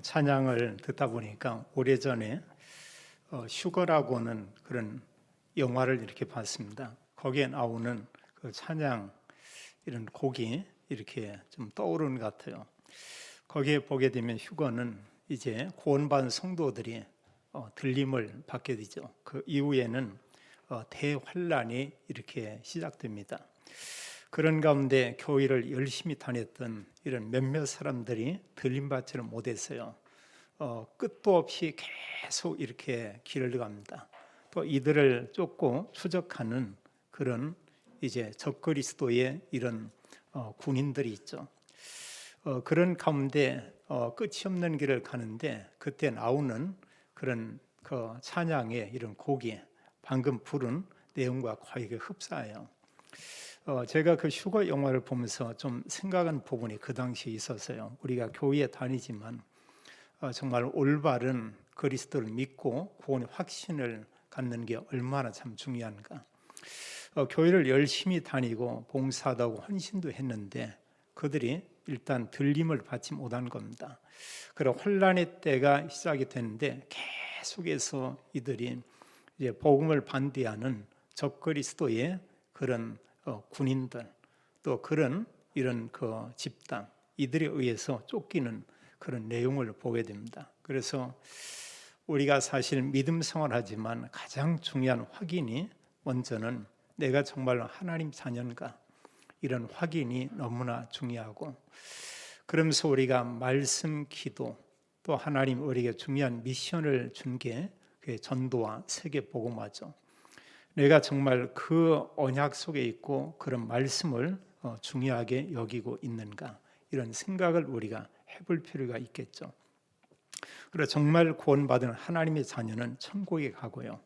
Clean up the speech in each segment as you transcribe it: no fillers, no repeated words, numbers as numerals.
찬양을 듣다 보니까 오래전에 슈거라고는 그런 영화를 이렇게 봤습니다. 거기에 나오는 그 찬양 이런 곡이 이렇게 좀 떠오르는 것 같아요. 거기에 보게 되면 슈거는 이제 구원받은 성도들이 들림을 받게 되죠. 그 이후에는 대환란이 이렇게 시작됩니다. 그런 가운데 교회를 열심히 다녔던 이런 몇몇 사람들이 들림받지를 못했어요. 끝도 없이 계속 이렇게 길을 갑니다. 또 이들을 쫓고 추적하는 그런 이제 적그리스도의 이런 군인들이 있죠. 그런 가운데 끝이 없는 길을 가는데 그때 나오는 그런 그 찬양의 이런 곡이 방금 부른 내용과 거의 흡사해요. 제가 그 슈거 영화를 보면서 좀 생각한 부분이 그 당시에 있었어요. 우리가 교회에 다니지만 정말 올바른 그리스도를 믿고 구원의 확신을 갖는 게 얼마나 참 중요한가. 교회를 열심히 다니고 봉사도 하고 헌신도 했는데 그들이 일단 들림을 받지 못한 겁니다. 그리고 혼란의 때가 시작이 되는데 계속해서 이들이 이제 복음을 반대하는 적그리스도의 그런 군인들 또 그런 이런 그 집단 이들에 의해서 쫓기는 그런 내용을 보게 됩니다. 그래서 우리가 사실 믿음 생활하지만 가장 중요한 확인이 먼저는 내가 정말로 하나님 자녀인가 이런 확인이 너무나 중요하고 그러면서 우리가 말씀 기도 또 하나님 우리에게 중요한 미션을 준 게 전도와 세계 복음화죠. 내가 정말 그 언약 속에 있고 그런 말씀을 중요하게 여기고 있는가 이런 생각을 우리가 해볼 필요가 있겠죠. 그래서 정말 구원받은 하나님의 자녀는 천국에 가고요.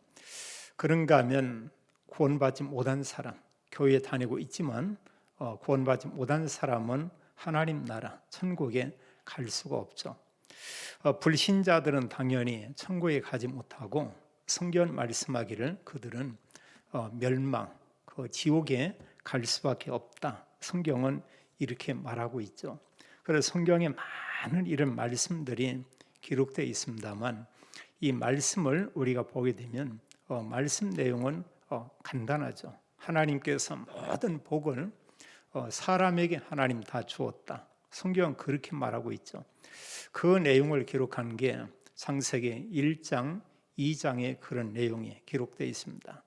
그런가 하면 구원받지 못한 사람, 교회에 다니고 있지만 구원받지 못한 사람은 하나님 나라, 천국에 갈 수가 없죠. 불신자들은 당연히 천국에 가지 못하고 성경 말씀하기를 그들은 멸망, 그 지옥에 갈 수밖에 없다. 성경은 이렇게 말하고 있죠. 그래서 성경에 많은 이런 말씀들이 기록되어 있습니다만 이 말씀을 우리가 보게 되면 말씀 내용은 간단하죠. 하나님께서 모든 복을 사람에게 하나님 다 주었다. 성경은 그렇게 말하고 있죠. 그 내용을 기록한 게 창세기 1장, 2장에 그런 내용이 기록되어 있습니다.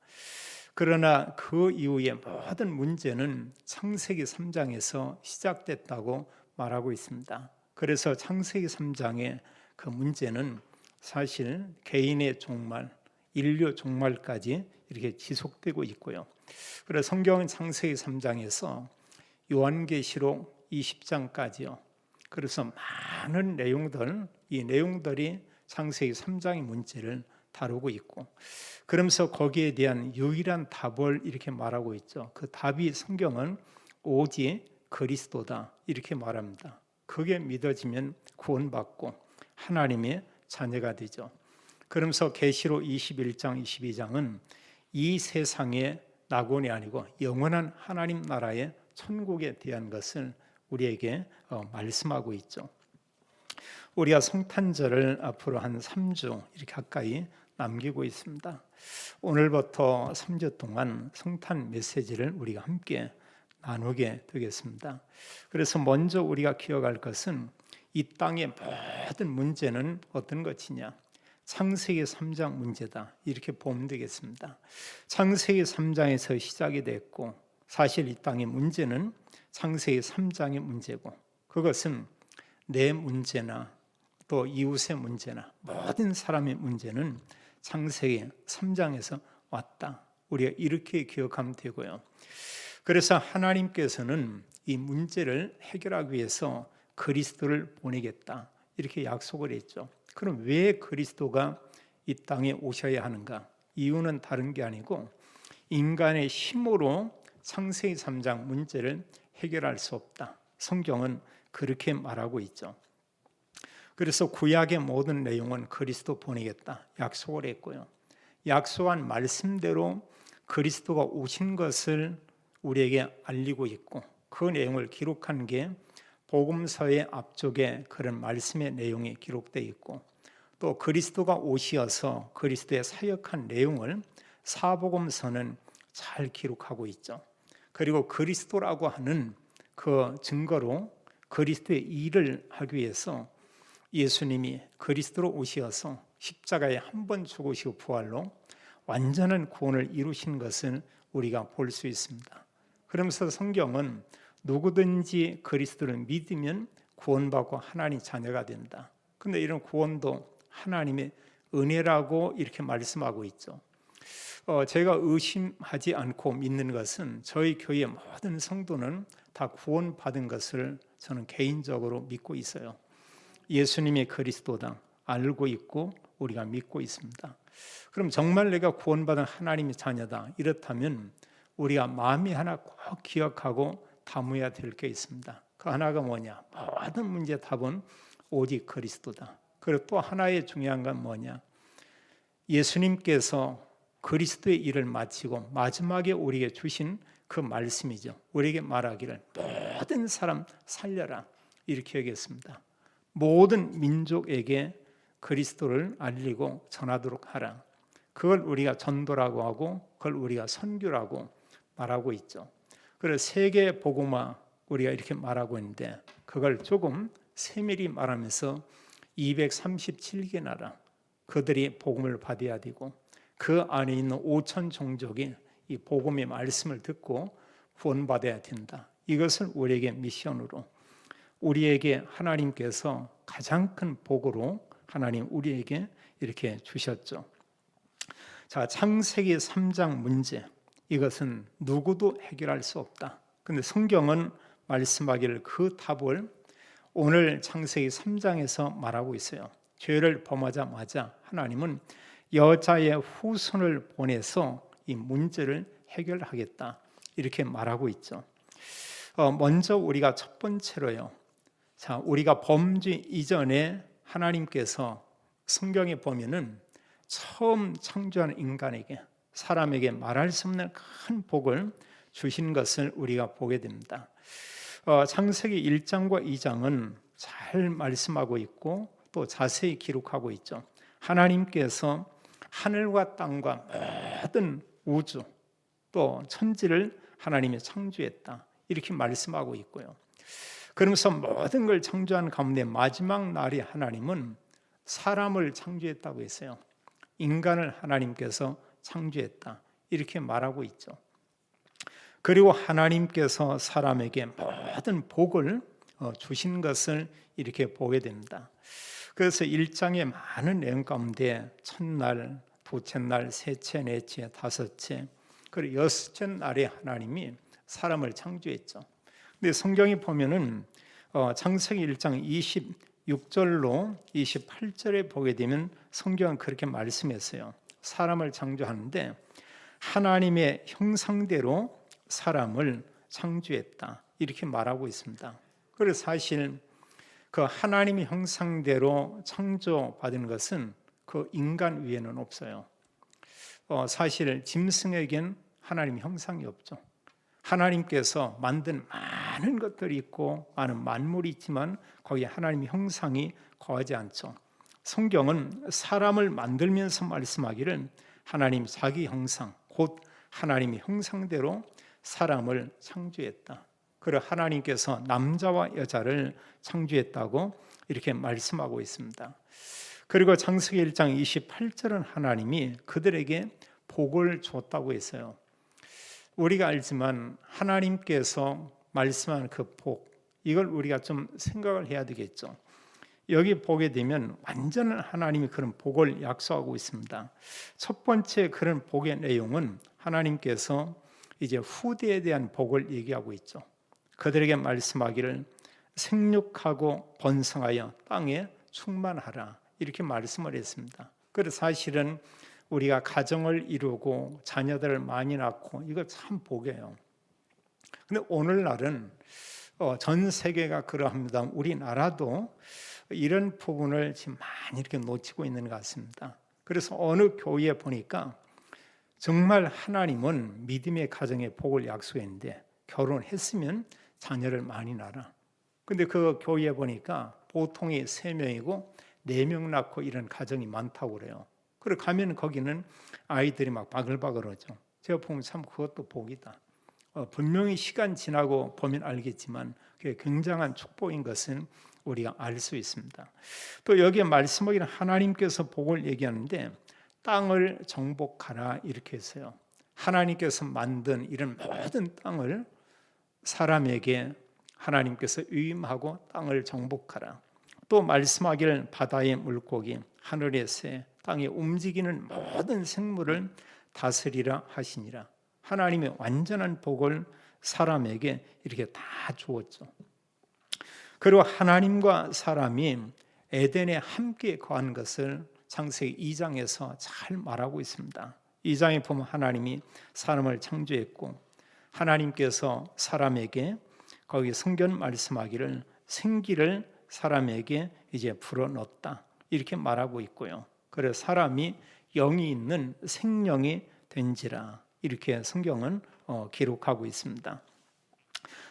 그러나 그 이후에 모든 문제는 창세기 3장에서 시작됐다고 말하고 있습니다. 그래서 창세기 3장의 그 문제는 사실 개인의 종말, 인류 종말까지 이렇게 지속되고 있고요. 그래서 성경은 창세기 3장에서 요한계시록 20장까지요. 그래서 많은 내용들, 이 내용들이 창세기 3장의 문제를 다루고 있고 그러면서 거기에 대한 유일한 답을 이렇게 말하고 있죠. 그 답이 성경은 오직 그리스도다 이렇게 말합니다. 그게 믿어지면 구원받고 하나님의 자녀가 되죠. 그러면서 계시록 21장, 22장은 이 세상의 낙원이 아니고 영원한 하나님 나라의 천국에 대한 것을 우리에게 말씀하고 있죠. 우리가 성탄절을 앞으로 한 3주 이렇게 가까이 남기고 있습니다. 오늘부터 3주 동안 성탄 메시지를 우리가 함께 나누게 되겠습니다. 그래서 먼저 우리가 기억할 것은 이 땅의 모든 문제는 어떤 것이냐? 창세기 3장 문제다. 이렇게 보면 되겠습니다. 창세기 3장에서 시작이 됐고 사실 이 땅의 문제는 창세기 3장의 문제고 그것은 내 문제나 또 이웃의 문제나 모든 사람의 문제는 창세기 3장에서 왔다. 우리가 이렇게 기억하면 되고요. 그래서 하나님께서는 이 문제를 해결하기 위해서 그리스도를 보내겠다. 이렇게 약속을 했죠. 그럼 왜 그리스도가 이 땅에 오셔야 하는가? 이유는 다른 게 아니고 인간의 힘으로 창세기 3장 문제를 해결할 수 없다. 성경은 그렇게 말하고 있죠. 그래서 구약의 모든 내용은 그리스도 보내겠다 약속을 했고요. 약속한 말씀대로 그리스도가 오신 것을 우리에게 알리고 있고 그 내용을 기록한 게 복음서의 앞쪽에 그런 말씀의 내용이 기록되어 있고 또 그리스도가 오시어서 그리스도의 사역한 내용을 사복음서는 잘 기록하고 있죠. 그리고 그리스도라고 하는 그 증거로 그리스도의 일을 하기 위해서 예수님이 그리스도로 오시어서 십자가에 한 번 죽으시고 부활로 완전한 구원을 이루신 것을 우리가 볼 수 있습니다. 그러면서 성경은 누구든지 그리스도를 믿으면 구원받고 하나님 자녀가 된다. 그런데 이런 구원도 하나님의 은혜라고 이렇게 말씀하고 있죠. 제가 의심하지 않고 믿는 것은 저희 교회 모든 성도는 다 구원받은 것을 저는 개인적으로 믿고 있어요. 예수님이 그리스도다 알고 있고 우리가 믿고 있습니다. 그럼 정말 내가 구원받은 하나님의 자녀다 이렇다면 우리가 마음이 하나 꼭 기억하고 담아야 될 게 있습니다. 그 하나가 뭐냐? 모든 문제의 답은 오직 그리스도다. 그리고 또 하나의 중요한 건 뭐냐? 예수님께서 그리스도의 일을 마치고 마지막에 우리에게 주신 그 말씀이죠. 우리에게 말하기를 모든 사람 살려라 이렇게 얘기했습니다. 모든 민족에게 그리스도를 알리고 전하도록 하라. 그걸 우리가 전도라고 하고 그걸 우리가 선교라고 말하고 있죠. 그래서 세계 복음화 우리가 이렇게 말하고 있는데 그걸 조금 세밀히 말하면서 237개 나라 그들이 복음을 받아야 되고 그 안에 있는 5천 종족이 이 복음의 말씀을 듣고 구원받아야 된다. 이것을 우리에게 미션으로 우리에게 하나님께서 가장 큰 복으로 하나님 우리에게 이렇게 주셨죠. 자, 창세기 3장 문제 이것은 누구도 해결할 수 없다. 근데 성경은 말씀하기를 그 답을 오늘 창세기 3장에서 말하고 있어요. 죄를 범하자마자 하나님은 여자의 후손을 보내서 이 문제를 해결하겠다 이렇게 말하고 있죠. 먼저 우리가 첫 번째로요. 자, 우리가 범죄 이전에 하나님께서 성경에 보면은 처음 창조한 인간에게 사람에게 말할 수 없는 큰 복을 주신 것을 우리가 보게 됩니다. 창세기 1장과 2장은 잘 말씀하고 있고 또 자세히 기록하고 있죠. 하나님께서 하늘과 땅과 모든 우주 또 천지를 하나님이 창조했다 이렇게 말씀하고 있고요. 그러면서 모든 걸 창조한 가운데 마지막 날에 하나님은 사람을 창조했다고 했어요. 인간을 하나님께서 창조했다 이렇게 말하고 있죠. 그리고 하나님께서 사람에게 모든 복을 주신 것을 이렇게 보게 됩니다. 그래서 1장의 많은 내용 가운데 첫날, 둘째 날, 셋째, 넷째, 다섯째 그리고 여섯째 날에 하나님이 사람을 창조했죠. 근데 성경에 보면은 창세기 1장 26절로 28절에 보게 되면 성경은 그렇게 말씀했어요. 사람을 창조하는데 하나님의 형상대로 사람을 창조했다 이렇게 말하고 있습니다. 그래서 사실 그 하나님의 형상대로 창조받은 것은 그 인간 위에는 없어요. 사실 짐승에겐 하나님의 형상이 없죠. 하나님께서 만든 많은 것들이 있고 많은 만물이 있지만 거기에 하나님의 형상이 거하지 않죠. 성경은 사람을 만들면서 말씀하기를 하나님 자기 형상 곧 하나님의 형상대로 사람을 창조했다. 그리고 하나님께서 남자와 여자를 창조했다고 이렇게 말씀하고 있습니다. 그리고 창세기 1장 28절은 하나님이 그들에게 복을 줬다고 했어요. 우리가 알지만 하나님께서 말씀한 그 복 이걸 우리가 좀 생각을 해야 되겠죠. 여기 보게 되면 완전한 하나님이 그런 복을 약속하고 있습니다. 첫 번째 그런 복의 내용은 하나님께서 이제 후대에 대한 복을 얘기하고 있죠. 그들에게 말씀하기를 생육하고 번성하여 땅에 충만하라 이렇게 말씀을 했습니다. 그래서 사실은 우리가 가정을 이루고 자녀들을 많이 낳고 이거 참 복이에요. 근데 오늘날은 전 세계가 그러합니다. 우리나라도 이런 부분을 지금 많이 이렇게 놓치고 있는 것 같습니다. 그래서 어느 교회에 보니까 정말 하나님은 믿음의 가정에 복을 약속했는데 결혼했으면 자녀를 많이 낳아라. 근데 그 교회에 보니까 보통이 3명이고 4명 낳고 이런 가정이 많다고 그래요. 그리고 가면 거기는 아이들이 막 바글바글하죠. 제가 보면 참 그것도 복이다. 분명히 시간 지나고 보면 알겠지만 그게 굉장한 축복인 것은 우리가 알 수 있습니다. 또 여기에 말씀하기는 하나님께서 복을 얘기하는데 땅을 정복하라 이렇게 했어요. 하나님께서 만든 이런 모든 땅을 사람에게 하나님께서 위임하고 땅을 정복하라. 또 말씀하기를 바다의 물고기, 하늘의 새, 땅에 움직이는 모든 생물을 다스리라 하시니라. 하나님의 완전한 복을 사람에게 이렇게 다 주었죠. 그리고 하나님과 사람이 에덴에 함께 거한 것을 창세기 2장에서 잘 말하고 있습니다. 2장에 보면 하나님이 사람을 창조했고 하나님께서 사람에게 거기 성경 말씀하기를 생기를 사람에게 이제 불어넣었다 이렇게 말하고 있고요. 그래서 사람이 영이 있는 생명이 된지라 이렇게 성경은 기록하고 있습니다.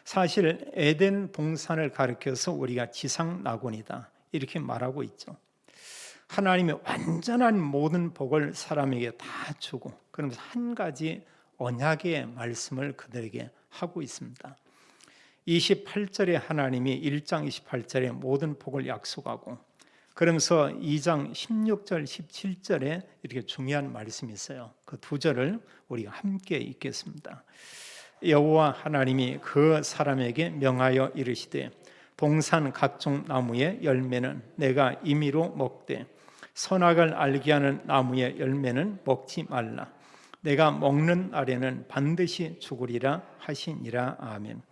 사실 에덴 동산을 가리켜서 우리가 지상낙원이다 이렇게 말하고 있죠. 하나님의 완전한 모든 복을 사람에게 다 주고 그러면서 한 가지 언약의 말씀을 그들에게 하고 있습니다. 28절에 하나님이 1장 28절에 모든 복을 약속하고 그러면서 2장 16절 17절에 이렇게 중요한 말씀이 있어요. 그 두 절을 우리가 함께 읽겠습니다. 여호와 하나님이 그 사람에게 명하여 이르시되 동산 각종 나무의 열매는 내가 임의로 먹되 선악을 알게 하는 나무의 열매는 먹지 말라. 내가 먹는 날에는 반드시 죽으리라 하시니라. 아멘.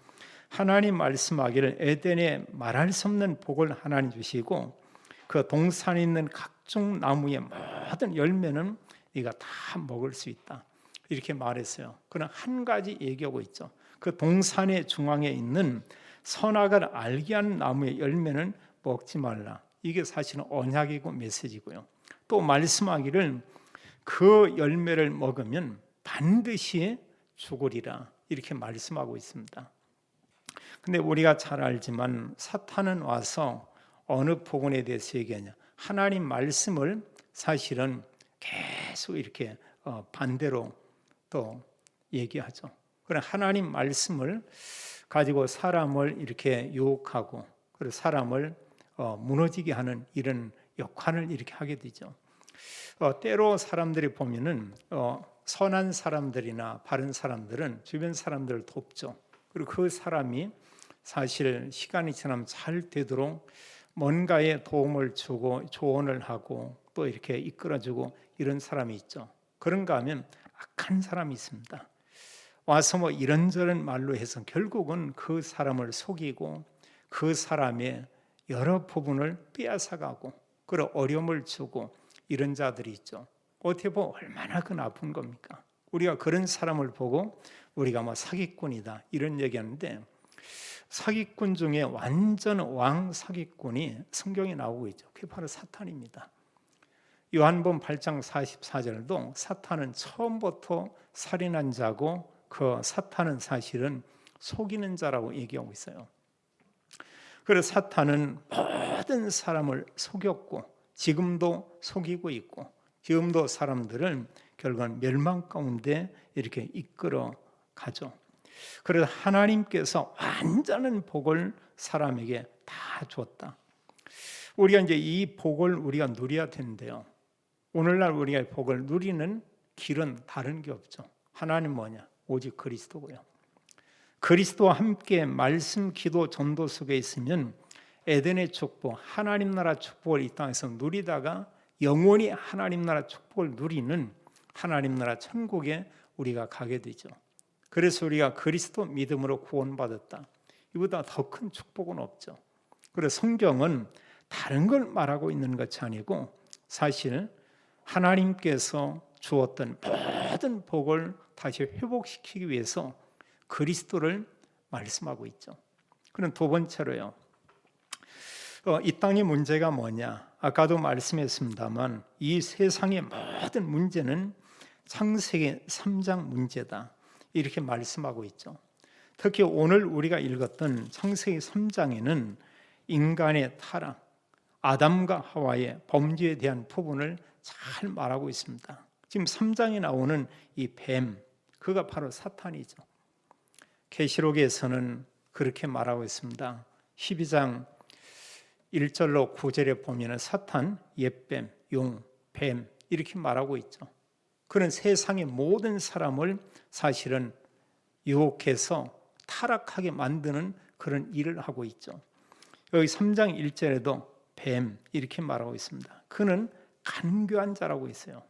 하나님 말씀하기를 에덴에 말할 수 없는 복을 하나님 주시고 그 동산에 있는 각종 나무의 모든 열매는 네가 다 먹을 수 있다 이렇게 말했어요. 그러나 한 가지 얘기하고 있죠. 그 동산의 중앙에 있는 선악을 알게 하는 나무의 열매는 먹지 말라. 이게 사실은 언약이고 메시지고요. 또 말씀하기를 그 열매를 먹으면 반드시 죽으리라 이렇게 말씀하고 있습니다. 근데 우리가 잘 알지만 사탄은 와서 어느 복음에 대해서 얘기하냐? 하나님 말씀을 사실은 계속 이렇게 반대로 또 얘기하죠. 그래 하나님 말씀을 가지고 사람을 이렇게 유혹하고 그리고 사람을 무너지게 하는 이런 역할을 이렇게 하게 되죠. 때로 사람들이 보면은 선한 사람들이나 바른 사람들은 주변 사람들을 돕죠. 그리고 그 사람이 사실 시간이 지나면 잘 되도록 뭔가에 도움을 주고 조언을 하고 또 이렇게 이끌어주고 이런 사람이 있죠. 그런가 하면 악한 사람이 있습니다. 와서 뭐 이런저런 말로 해서 결국은 그 사람을 속이고 그 사람의 여러 부분을 빼앗아가고 그런 어려움을 주고 이런 자들이 있죠. 어떻게 보면 얼마나 그 나쁜 겁니까? 우리가 그런 사람을 보고 우리가 뭐 사기꾼이다 이런 얘기하는데 사기꾼 중에 완전 왕 사기꾼이 성경에 나오고 있죠. 그게 바로 사탄입니다. 요한복음 8장 44절도 사탄은 처음부터 살인한 자고 그 사탄은 사실은 속이는 자라고 얘기하고 있어요. 그래서 사탄은 모든 사람을 속였고 지금도 속이고 있고 지금도 사람들을 결국은 멸망 가운데 이렇게 이끌어 가죠. 그래서 하나님께서 완전한 복을 사람에게 다 줬다. 우리가 이제 이 복을 우리가 누려야 되는데요. 오늘날 우리가 복을 누리는 길은 다른 게 없죠. 하나님 뭐냐? 오직 그리스도고요. 그리스도와 함께 말씀, 기도, 전도 속에 있으면 에덴의 축복, 하나님 나라 축복을 이 땅에서 누리다가 영원히 하나님 나라 축복을 누리는 하나님 나라 천국에 우리가 가게 되죠. 그래서 우리가 그리스도 믿음으로 구원받았다. 이보다 더 큰 축복은 없죠. 그래서 성경은 다른 걸 말하고 있는 것이 아니고 사실 하나님께서 주었던 모든 복을 다시 회복시키기 위해서 그리스도를 말씀하고 있죠. 그럼 두 번째로요. 이 땅의 문제가 뭐냐? 아까도 말씀했습니다만 이 세상의 모든 문제는 창세기 3장 문제다. 이렇게 말씀하고 있죠. 특히 오늘 우리가 읽었던 창세기 3장에는 인간의 타락, 아담과 하와의 범죄에 대한 부분을 잘 말하고 있습니다. 지금 3장에 나오는 이 뱀, 그가 바로 사탄이죠. 계시록에서는 그렇게 말하고 있습니다. 12장 1절로 9절에 보면 사탄, 옛뱀, 용, 뱀 이렇게 말하고 있죠. 그런 세상의 모든 사람을 사실은 유혹해서 타락하게 만드는 그런 일을 하고 있죠. 여기 3장 1절에도 뱀 이렇게 말하고 있습니다. 그는 간교한 자라고 있어요.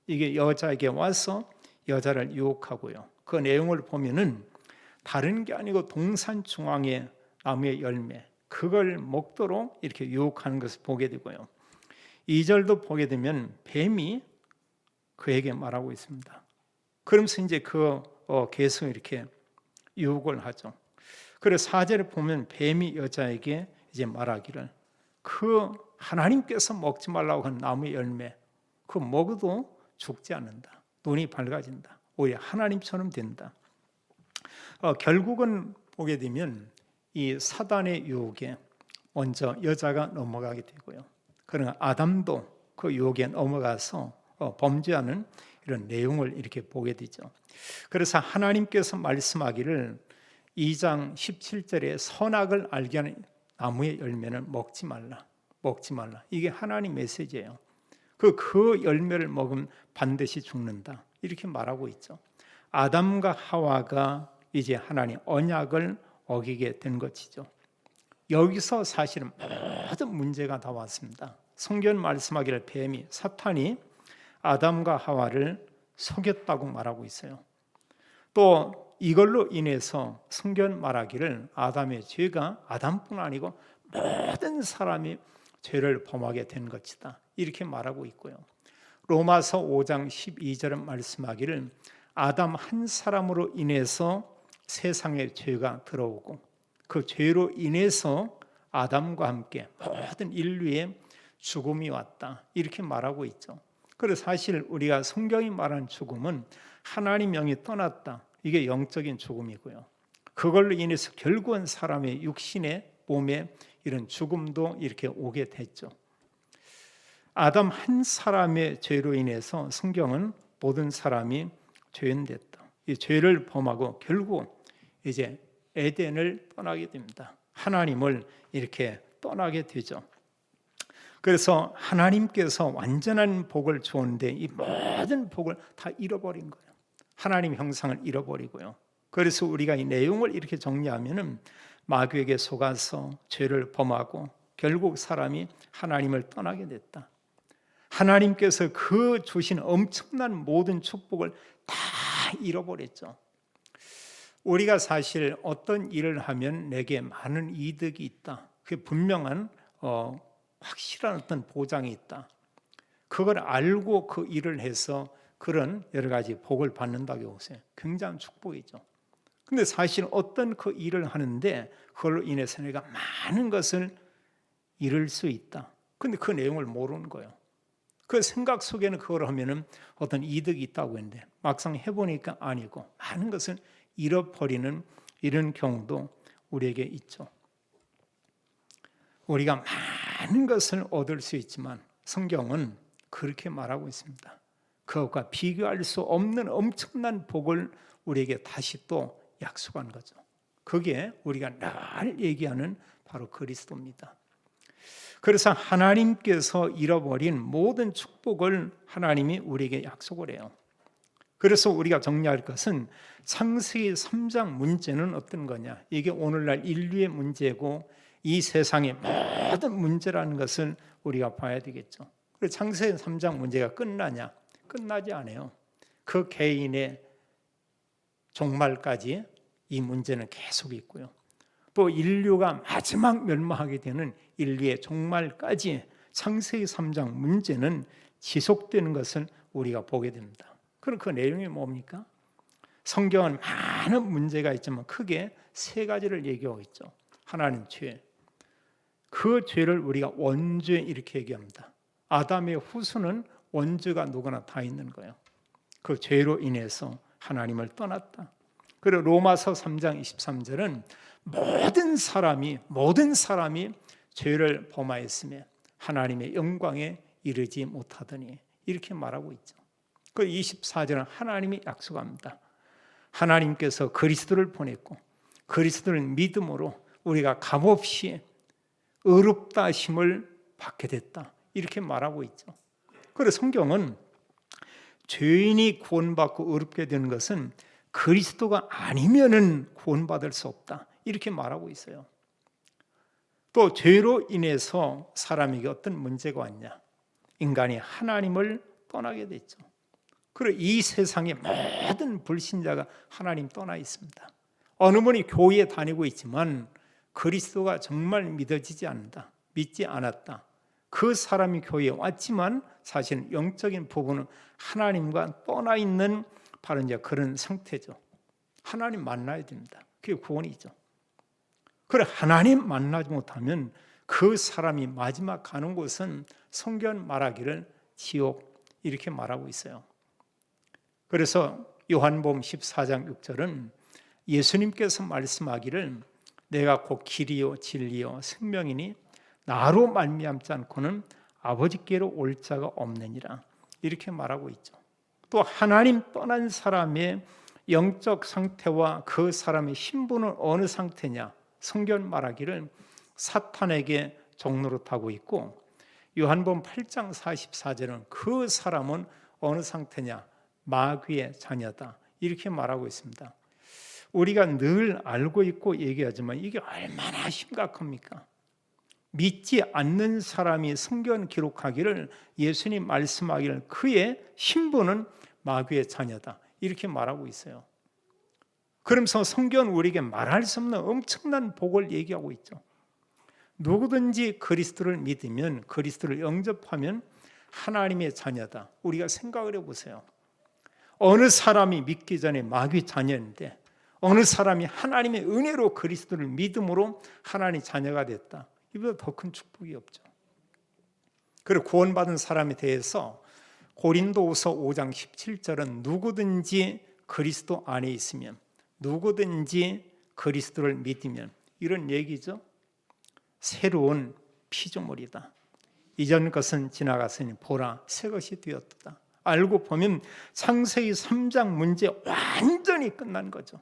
이게 여자에게 와서 여자를 유혹하고요. 그 내용을 보면은 다른 게 아니고 동산 중앙의 나무의 열매, 그걸 먹도록 이렇게 유혹하는 것을 보게 되고요. 2절도 보게 되면 뱀이 그에게 말하고 있습니다. 그러면서 이제 계속 이렇게 유혹을 하죠. 그래서 4절에 보면 뱀이 여자에게 이제 말하기를 그 하나님께서 먹지 말라고 한 나무의 열매, 그 먹어도 죽지 않는다. 눈이 밝아진다. 오히려 하나님처럼 된다. 결국은 보게 되면 이 사단의 유혹에 먼저 여자가 넘어가게 되고요. 그러나 아담도 그 유혹에 넘어가서 범죄하는 이런 내용을 이렇게 보게 되죠. 그래서 하나님께서 말씀하기를 2장 17절에 선악을 알게 하는 나무의 열매는 먹지 말라. 먹지 말라. 이게 하나님 메시지예요. 그 열매를 먹으면 반드시 죽는다. 이렇게 말하고 있죠. 아담과 하와가 이제 하나님 언약을 어기게 된 것이죠. 여기서 사실은 모든 문제가 다 왔습니다. 성경 말씀하기를 뱀이 사탄이 아담과 하와를 속였다고 말하고 있어요. 또 이걸로 인해서 성경 말하기를 아담의 죄가 아담뿐 아니고 모든 사람이 죄를 범하게 된 것이다. 이렇게 말하고 있고요. 로마서 5장 12절은 말씀하기를 아담 한 사람으로 인해서 세상에 죄가 들어오고 그 죄로 인해서 아담과 함께 모든 인류의 죽음이 왔다. 이렇게 말하고 있죠. 그래서 사실 우리가 성경이 말하는 죽음은 하나님 영이 떠났다. 이게 영적인 죽음이고요. 그걸로 인해서 결국은 사람의 육신의 몸에 이런 죽음도 이렇게 오게 됐죠. 아담 한 사람의 죄로 인해서 성경은 모든 사람이 죄인됐다. 이 죄를 범하고 결국 이제 에덴을 떠나게 됩니다. 하나님을 이렇게 떠나게 되죠. 그래서 하나님께서 완전한 복을 주었는데 이 모든 복을 다 잃어버린 거예요. 하나님 형상을 잃어버리고요. 그래서 우리가 이 내용을 이렇게 정리하면은 마귀에게 속아서 죄를 범하고 결국 사람이 하나님을 떠나게 됐다. 하나님께서 그 주신 엄청난 모든 축복을 다 잃어버렸죠. 우리가 사실 어떤 일을 하면 내게 많은 이득이 있다. 그게 분명한 확실한 어떤 보장이 있다. 그걸 알고 그 일을 해서 그런 여러 가지 복을 받는다고 보세요. 굉장한 축복이죠. 근데 사실 어떤 그 일을 하는데 그걸로 인해서 내가 많은 것을 잃을 수 있다. 근데 그 내용을 모르는 거예요. 그 생각 속에는 그걸 하면은 어떤 이득이 있다고 했는데 막상 해보니까 아니고 많은 것을 잃어버리는 이런 경우도 우리에게 있죠. 우리가 많은 것을 얻을 수 있지만 성경은 그렇게 말하고 있습니다. 그것과 비교할 수 없는 엄청난 복을 우리에게 다시 또 약속한 거죠. 그게 우리가 늘 얘기하는 바로 그리스도입니다. 그래서 하나님께서 잃어버린 모든 축복을 하나님이 우리에게 약속을 해요. 그래서 우리가 정리할 것은 창세기 3장 문제는 어떤 거냐? 이게 오늘날 인류의 문제고 이 세상의 모든 문제라는 것을 우리가 봐야 되겠죠. 그래서 창세기 3장 문제가 끝나냐? 끝나지 않아요. 그 개인의 종말까지 이 문제는 계속 있고요. 또 인류가 마지막 멸망하게 되는 인류의 종말까지 창세기 3장 문제는 지속되는 것을 우리가 보게 됩니다. 그럼 그 내용이 뭡니까? 성경은 많은 문제가 있지만 크게 세 가지를 얘기하고 있죠. 하나는 죄. 그 죄를 우리가 원죄 이렇게 얘기합니다. 아담의 후손은 원죄가 누구나 다 있는 거예요. 그 죄로 인해서 하나님을 떠났다. 그리고 로마서 3장 23절은 모든 사람이 죄를 범하였으며 하나님의 영광에 이르지 못하더니 이렇게 말하고 있죠. 그 24절은 하나님이 약속합니다. 하나님께서 그리스도를 보냈고 그리스도를 믿음으로 우리가 값없이 의롭다 하심을 받게 됐다. 이렇게 말하고 있죠. 그래서 성경은 죄인이 구원받고 의롭게 되는 것은 그리스도가 아니면은 구원받을 수 없다. 이렇게 말하고 있어요. 또 죄로 인해서 사람에게 어떤 문제가 왔냐? 인간이 하나님을 떠나게 됐죠. 그리고 이 세상의 모든 불신자가 하나님 떠나 있습니다. 어느 분이 교회에 다니고 있지만 그리스도가 정말 믿어지지 않는다. 믿지 않았다. 그 사람이 교회에 왔지만 사실은 영적인 부분은 하나님과 떠나 있는 바로 이제 그런 상태죠. 하나님 만나야 됩니다. 그게 구원이죠. 그래 하나님 만나지 못하면 그 사람이 마지막 가는 곳은 성경 말하기를 지옥 이렇게 말하고 있어요. 그래서 요한복음 14장 6절은 예수님께서 말씀하기를 내가 곧 길이요 진리요 생명이니 나로 말미암지 않고는 아버지께로 올 자가 없느니라 이렇게 말하고 있죠. 또 하나님 떠난 사람의 영적 상태와 그 사람의 신분은 어느 상태냐? 성경 말하기를 사탄에게 종노릇하고 있고 요한복음 8장 44절은 그 사람은 어느 상태냐? 마귀의 자녀다 이렇게 말하고 있습니다. 우리가 늘 알고 있고 얘기하지만 이게 얼마나 심각합니까? 믿지 않는 사람이 성경 기록하기를 예수님 말씀하기를 그의 신분은 마귀의 자녀다 이렇게 말하고 있어요. 그러면서 성경은 우리에게 말할 수 없는 엄청난 복을 얘기하고 있죠. 누구든지 그리스도를 믿으면 그리스도를 영접하면 하나님의 자녀다. 우리가 생각을 해보세요. 어느 사람이 믿기 전에 마귀 자녀인데 어느 사람이 하나님의 은혜로 그리스도를 믿음으로 하나님의 자녀가 됐다. 이보다 더 큰 축복이 없죠. 그리고 구원받은 사람에 대해서 고린도후서 5장 17절은 누구든지 그리스도 안에 있으면 누구든지 그리스도를 믿으면 이런 얘기죠. 새로운 피조물이다. 이전 것은 지나갔으니 보라 새 것이 되었다. 알고 보면 창세기 3장 문제 완전히 끝난 거죠.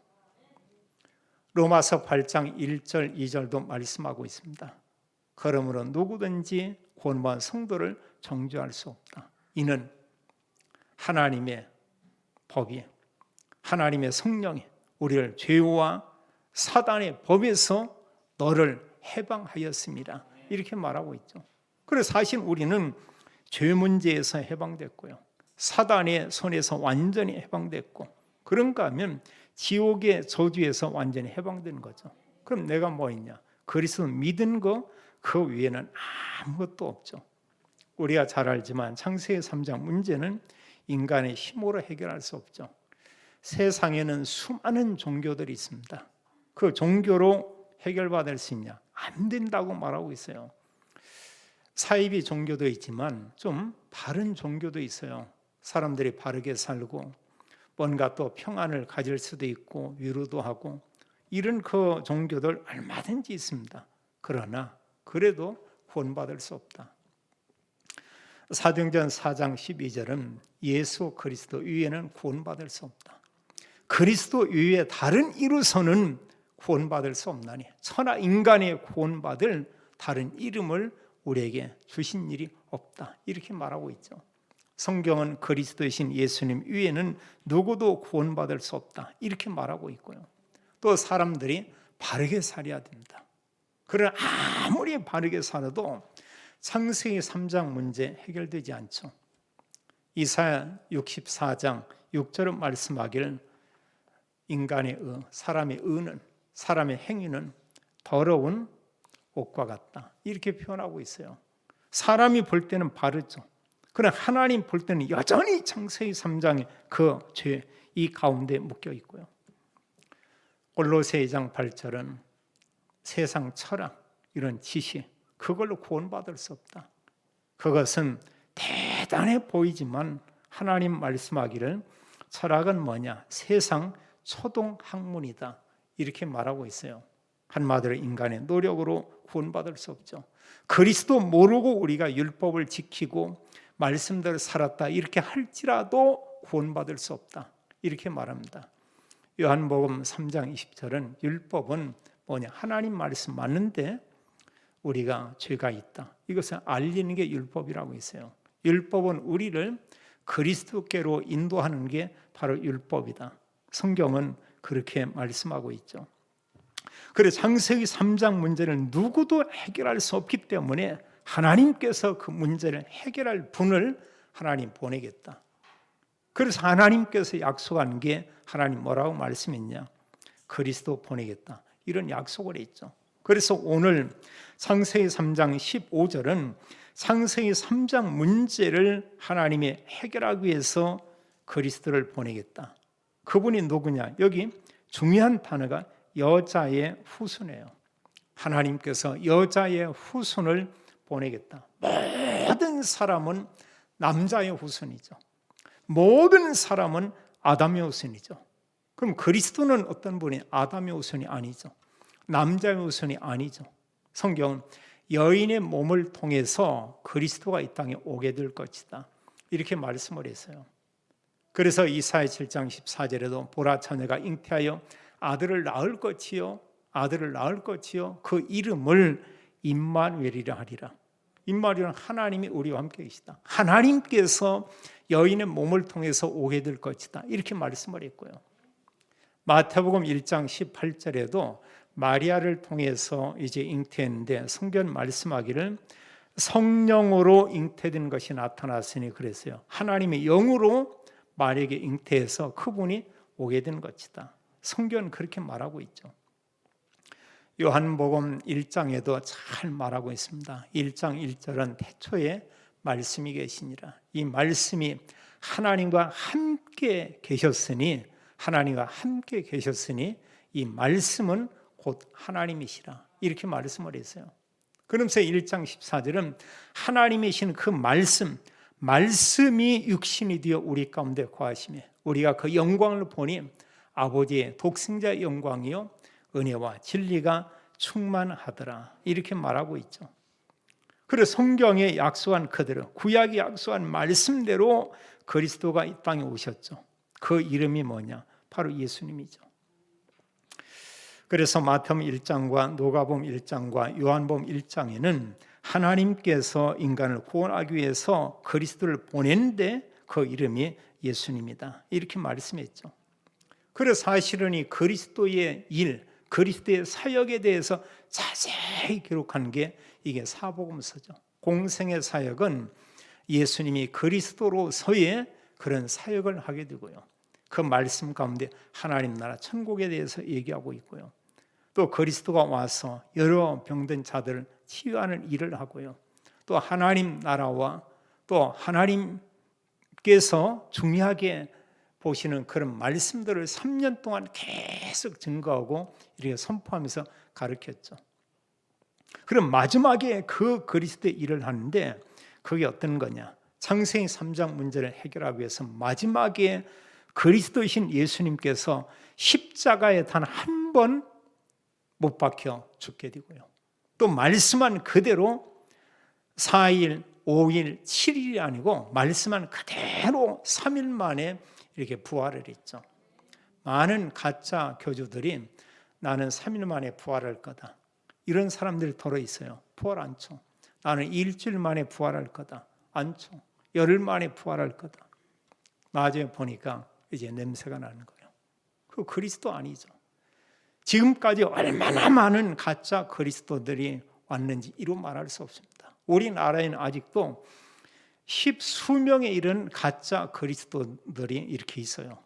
로마서 8장 1절 2절도 말씀하고 있습니다. 그러므로 누구든지 구원받은 성도를 정죄할 수 없다. 이는 하나님의 법이 하나님의 성령이 우리를 죄와 사단의 법에서 너를 해방하였습니다. 이렇게 말하고 있죠. 그래서 사실 우리는 죄 문제에서 해방됐고요. 사단의 손에서 완전히 해방됐고 그런가 하면 지옥의 저주에서 완전히 해방된 거죠. 그럼 내가 뭐 있냐? 그리스도 믿은 거 그 위에는 아무것도 없죠. 우리가 잘 알지만 창세기 3장 문제는 인간의 힘으로 해결할 수 없죠. 세상에는 수많은 종교들이 있습니다. 그 종교로 해결받을 수 있냐? 안 된다고 말하고 있어요. 사이비 종교도 있지만 좀 바른 종교도 있어요. 사람들이 바르게 살고 뭔가 또 평안을 가질 수도 있고 위로도 하고 이런 그 종교들 얼마든지 있습니다. 그러나 그래도 구원받을 수 없다. 사도행전 4장 12절은 예수 그리스도 위에는 구원받을 수 없다. 그리스도 위에 다른 이로서는 구원받을 수 없나니 천하 인간의 구원받을 다른 이름을 우리에게 주신 일이 없다. 이렇게 말하고 있죠. 성경은 그리스도이신 예수님 위에는 누구도 구원받을 수 없다. 이렇게 말하고 있고요. 또 사람들이 바르게 살아야 됩니다. 그러나 아무리 바르게 살아도 창세기 3장 문제 해결되지 않죠. 이사야 64장 6절은 말씀하기를 인간의 사람의 의는 사람의 행위는 더러운 옷과 같다. 이렇게 표현하고 있어요. 사람이 볼 때는 바르죠. 그러나 하나님 볼 때는 여전히 창세기 3장의 그 죄 이 가운데 묶여 있고요. 골로새 2장 8절은 세상 철학 이런 지식 그걸로 구원받을 수 없다. 그것은 대단해 보이지만 하나님 말씀하기를 철학은 뭐냐? 세상 초등학문이다 이렇게 말하고 있어요. 한마디로 인간의 노력으로 구원받을 수 없죠. 그리스도 모르고 우리가 율법을 지키고 말씀대로 살았다 이렇게 할지라도 구원받을 수 없다 이렇게 말합니다. 요한복음 3장 20절은 율법은 뭐냐, 하나님 말씀 맞는데 우리가 죄가 있다, 이것을 알리는 게 율법이라고 있어요. 율법은 우리를 그리스도께로 인도하는 게 바로 율법이다. 성경은 그렇게 말씀하고 있죠. 그래서 창세기 3장 문제를 누구도 해결할 수 없기 때문에 하나님께서 그 문제를 해결할 분을 하나님 보내겠다. 그래서 하나님께서 약속한 게, 하나님 뭐라고 말씀했냐, 그리스도 보내겠다 이런 약속을 했죠. 그래서 오늘 창세기 3장 15절은 창세기 3장 문제를 하나님이 해결하기 위해서 그리스도를 보내겠다. 그분이 누구냐, 여기 중요한 단어가 여자의 후손이에요. 하나님께서 여자의 후손을 보내겠다. 모든 사람은 남자의 후손이죠. 모든 사람은 아담의 후손이죠. 그럼 그리스도는 어떤 분이? 아담의 후손이 아니죠. 남자의 후손이 아니죠. 성경은 여인의 몸을 통해서 그리스도가 이 땅에 오게 될 것이다 이렇게 말씀을 했어요. 그래서 이사야 7장 14절에도 보라, 처녀가 잉태하여 아들을 낳을 것이요, 아들을 낳을 것이요, 그 이름을 임마누엘이라 하리라. 임마누엘은 하나님이 우리와 함께 계시다. 하나님께서 여인의 몸을 통해서 오게 될 것이다 이렇게 말씀을 했고요. 마태복음 1장 18절에도 마리아를 통해서 이제 잉태했는데 성경 말씀하기를 성령으로 잉태된 것이 나타났으니 그랬어요. 하나님의 영으로 마리아에게 잉태해서 그분이 오게 된 것이다. 성경은 그렇게 말하고 있죠. 요한복음 1장에도 잘 말하고 있습니다. 1장 1절은 태초에 말씀이 계시니라. 이 말씀이 하나님과 함께 계셨으니, 하나님과 함께 계셨으니 이 말씀은 곧 하나님이시라 이렇게 말씀을 했어요. 그러면서 1장 14절은 하나님이신 그 말씀이 육신이 되어 우리 가운데 거하시며 우리가 그 영광을 보니 아버지의 독생자의 영광이요 은혜와 진리가 충만하더라 이렇게 말하고 있죠. 그래서 성경에 약속한 그대로, 구약이 약속한 말씀대로 그리스도가 이 땅에 오셨죠. 그 이름이 뭐냐? 바로 예수님이죠. 그래서 마태복음 1장과 누가복음 1장과 요한복음 1장에는 하나님께서 인간을 구원하기 위해서 그리스도를 보냈는데 그 이름이 예수님이다 이렇게 말씀했죠. 그래서 사실은 이 그리스도의 일, 그리스도의 사역에 대해서 자세히 기록한 게 이게 사복음서죠. 공생의 사역은 예수님이 그리스도로서의 그런 사역을 하게 되고요. 그 말씀 가운데 하나님 나라 천국에 대해서 얘기하고 있고요. 또 그리스도가 와서 여러 병든 자들을 치유하는 일을 하고요. 또 하나님 나라와 또 하나님께서 중요하게 보시는 그런 말씀들을 3년 동안 계속 증거하고 이렇게 선포하면서 가르쳤죠. 그럼 마지막에 그 그리스도의 일을 하는데 그게 어떤 거냐? 창세기 3장 문제를 해결하기 위해서 마지막에 그리스도이신 예수님께서 십자가에 단 한 번 못 박혀 죽게 되고요. 또 말씀한 그대로 4일, 5일, 7일이 아니고 말씀한 그대로 3일 만에 이렇게 부활을 했죠. 많은 가짜 교주들이 나는 3일 만에 부활할 거다, 이런 사람들이 더러 있어요. 부활 않죠. 나는 일주일 만에 부활할 거다, 않죠. 열흘 만에 부활할 거다. 나중에 보니까 이제 냄새가 나는 거예요. 그 그리스도 아니죠. 지금까지 얼마나 많은 가짜 그리스도들이 왔는지 이루 말할 수 없습니다. 우리나라에는 아직도 10수명에 이른 가짜 그리스도들이 이렇게 있어요.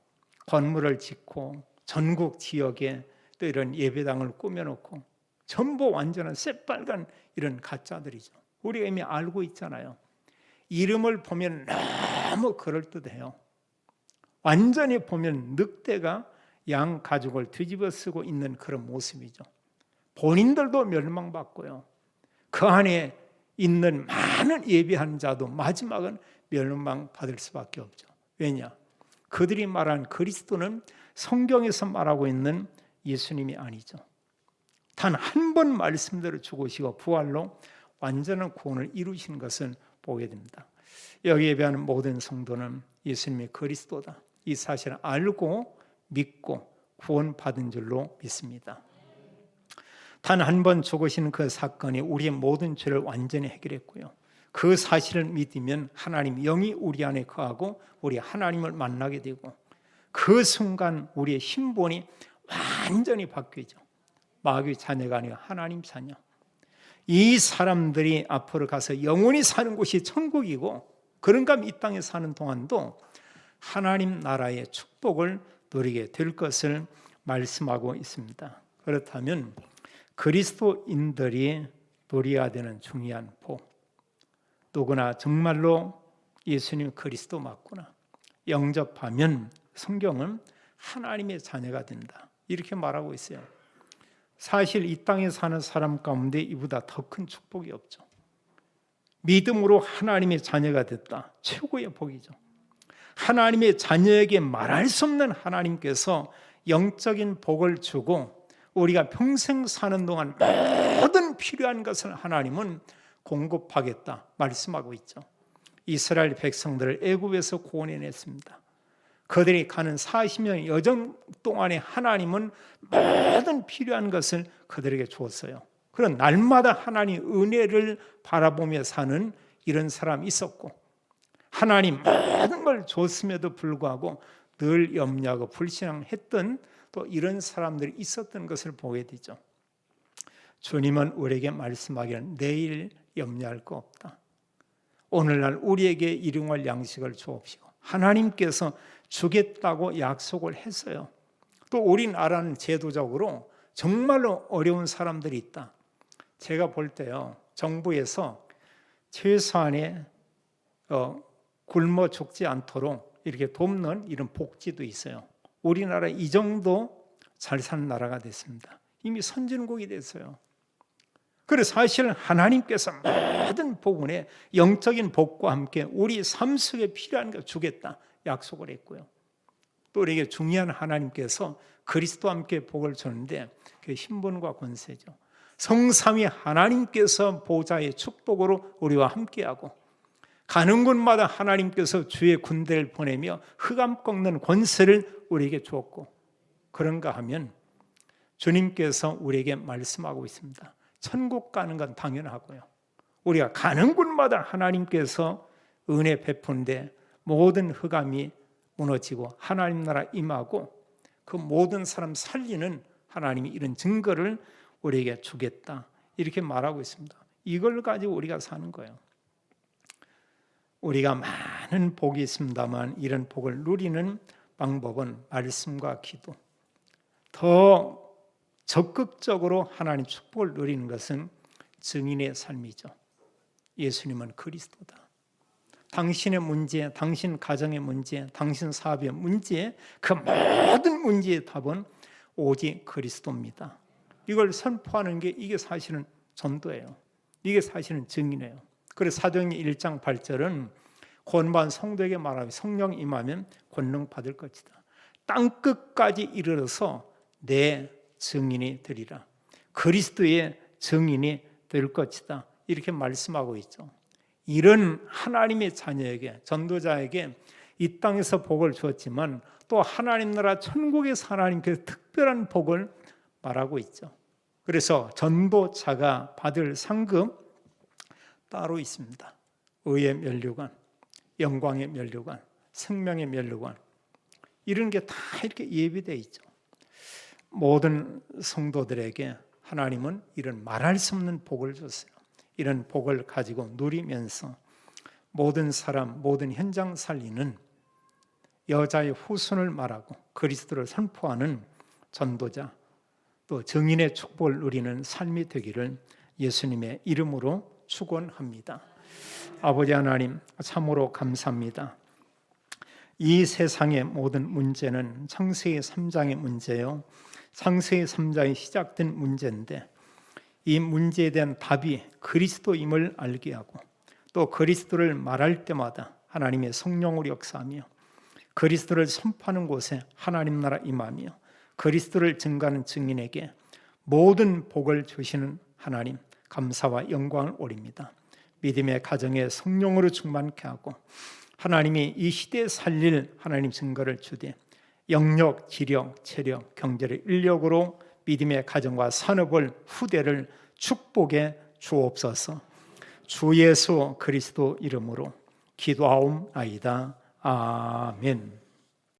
건물을 짓고 전국 지역에 또 이런 예배당을 꾸며놓고 전부 완전한 새빨간 이런 가짜들이죠. 우리가 이미 알고 있잖아요. 이름을 보면 너무 그럴듯해요. 완전히 보면 늑대가 양 가죽을 뒤집어 쓰고 있는 그런 모습이죠. 본인들도 멸망받고요. 그 안에 있는 많은 예배하는 자도 마지막은 멸망받을 수밖에 없죠. 왜냐? 그들이 말한 그리스도는 성경에서 말하고 있는 예수님이 아니죠. 단 한 번 말씀대로 죽으시고 부활로 완전한 구원을 이루신 것을 보게 됩니다. 여기에 대한 모든 성도는 예수님이 그리스도다, 이 사실을 알고 믿고 구원받은 줄로 믿습니다. 단 한 번 죽으신 그 사건이 우리의 모든 죄를 완전히 해결했고요, 그 사실을 믿으면 하나님 영이 우리 안에 거하고 우리 하나님을 만나게 되고, 그 순간 우리의 신분이 완전히 바뀌죠. 마귀의 자녀가 아니라 하나님 자녀. 이 사람들이 앞으로 가서 영원히 사는 곳이 천국이고, 그런가 이 땅에 사는 동안도 하나님 나라의 축복을 누리게 될 것을 말씀하고 있습니다. 그렇다면 그리스도인들이 누려야 되는 중요한 복, 누구나 정말로 예수님 그리스도 맞구나, 영접하면 성경은 하나님의 자녀가 된다, 이렇게 말하고 있어요. 사실 이 땅에 사는 사람 가운데 이보다 더 큰 축복이 없죠. 믿음으로 하나님의 자녀가 됐다, 최고의 복이죠. 하나님의 자녀에게 말할 수 없는 하나님께서 영적인 복을 주고 우리가 평생 사는 동안 모든 필요한 것을 하나님은 공급하겠다 말씀하고 있죠. 이스라엘 백성들을 애굽에서 구원해냈습니다. 그들이 가는 40년 여정 동안에 하나님은 모든 필요한 것을 그들에게 주었어요. 그런 날마다 하나님의 은혜를 바라보며 사는 이런 사람이 있었고, 하나님 모든 걸 줬음에도 불구하고 늘 염려하고 불신앙했던 또 이런 사람들이 있었던 것을 보게 되죠. 주님은 우리에게 말씀하기를 내일 염려할 거 없다, 오늘날 우리에게 일용할 양식을 주옵시고, 하나님께서 주겠다고 약속을 했어요. 또 우리나라는 제도적으로 정말로 어려운 사람들이 있다. 제가 볼 때요, 정부에서 최소한의 굶어 죽지 않도록 이렇게 돕는 이런 복지도 있어요. 우리나라 이 정도 잘 사는 나라가 됐습니다. 이미 선진국이 됐어요. 그래서 사실 하나님께서 모든 부분에 영적인 복과 함께 우리 삶 속에 필요한 걸 주겠다 약속을 했고요, 또 우리에게 중요한 하나님께서 그리스도와 함께 복을 주는데 그 신분과 권세죠. 성삼위 하나님께서 보좌의 축복으로 우리와 함께하고, 가는 곳마다 하나님께서 주의 군대를 보내며 흑암 꺾는 권세를 우리에게 주었고, 그런가 하면 주님께서 우리에게 말씀하고 있습니다. 천국 가는 건 당연하고요, 우리가 가는 곳마다 하나님께서 은혜 베푸는데 모든 흑암이 무너지고 하나님 나라 임하고 그 모든 사람 살리는 하나님이 이런 증거를 우리에게 주겠다, 이렇게 말하고 있습니다. 이걸 가지고 우리가 사는 거예요. 우리가 많은 복이 있습니다만 이런 복을 누리는 방법은 말씀과 기도, 더 적극적으로 하나님 축복을 누리는 것은 증인의 삶이죠. 예수님은 그리스도다. 당신의 문제, 당신 가정의 문제, 당신 사업의 문제, 그 모든 문제의 답은 오직 그리스도입니다. 이걸 선포하는 게 이게 사실은 전도예요. 이게 사실은 증인이에요. 그래서 사도행전 1장 8절은 권반 성도에게 말하며 성령 임하면 권능 받을 것이다. 땅 끝까지 이르러서 내 증인이 되리라. 그리스도의 증인이 될 것이다. 이렇게 말씀하고 있죠. 이런 하나님의 자녀에게, 전도자에게 이 땅에서 복을 주었지만 또 하나님 나라 천국에서 하나님께서 특별한 복을 말하고 있죠. 그래서 전도자가 받을 상급 따로 있습니다. 의의 면류관, 영광의 면류관, 생명의 면류관, 이런 게 다 이렇게 예비되어 있죠. 모든 성도들에게 하나님은 이런 말할 수 없는 복을 줬어요. 이런 복을 가지고 누리면서 모든 사람, 모든 현장 살리는 여자의 후손을 말하고 그리스도를 선포하는 전도자, 또 증인의 축복을 누리는 삶이 되기를 예수님의 이름으로 축원합니다. 아버지 하나님, 참으로 감사합니다. 이 세상의 모든 문제는 창세기 3장의 문제요, 창세기 3장이 시작된 문제인데 이 문제에 대한 답이 그리스도임을 알게 하고 또 그리스도를 말할 때마다 하나님의 성령으로 역사하며 그리스도를 선포하는 곳에 하나님 나라 임하며 그리스도를 증거하는 증인에게 모든 복을 주시는 하나님 감사와 영광을 올립니다. 믿음의 가정에 성령으로 충만케 하고 하나님이 이 시대에 살릴 하나님 증거를 주되 영력, 지력, 체력, 경제를 인력으로 믿음의 가정과 산업을 후대를 축복해 주옵소서. 주 예수 그리스도 이름으로 기도하옵나이다. 아멘.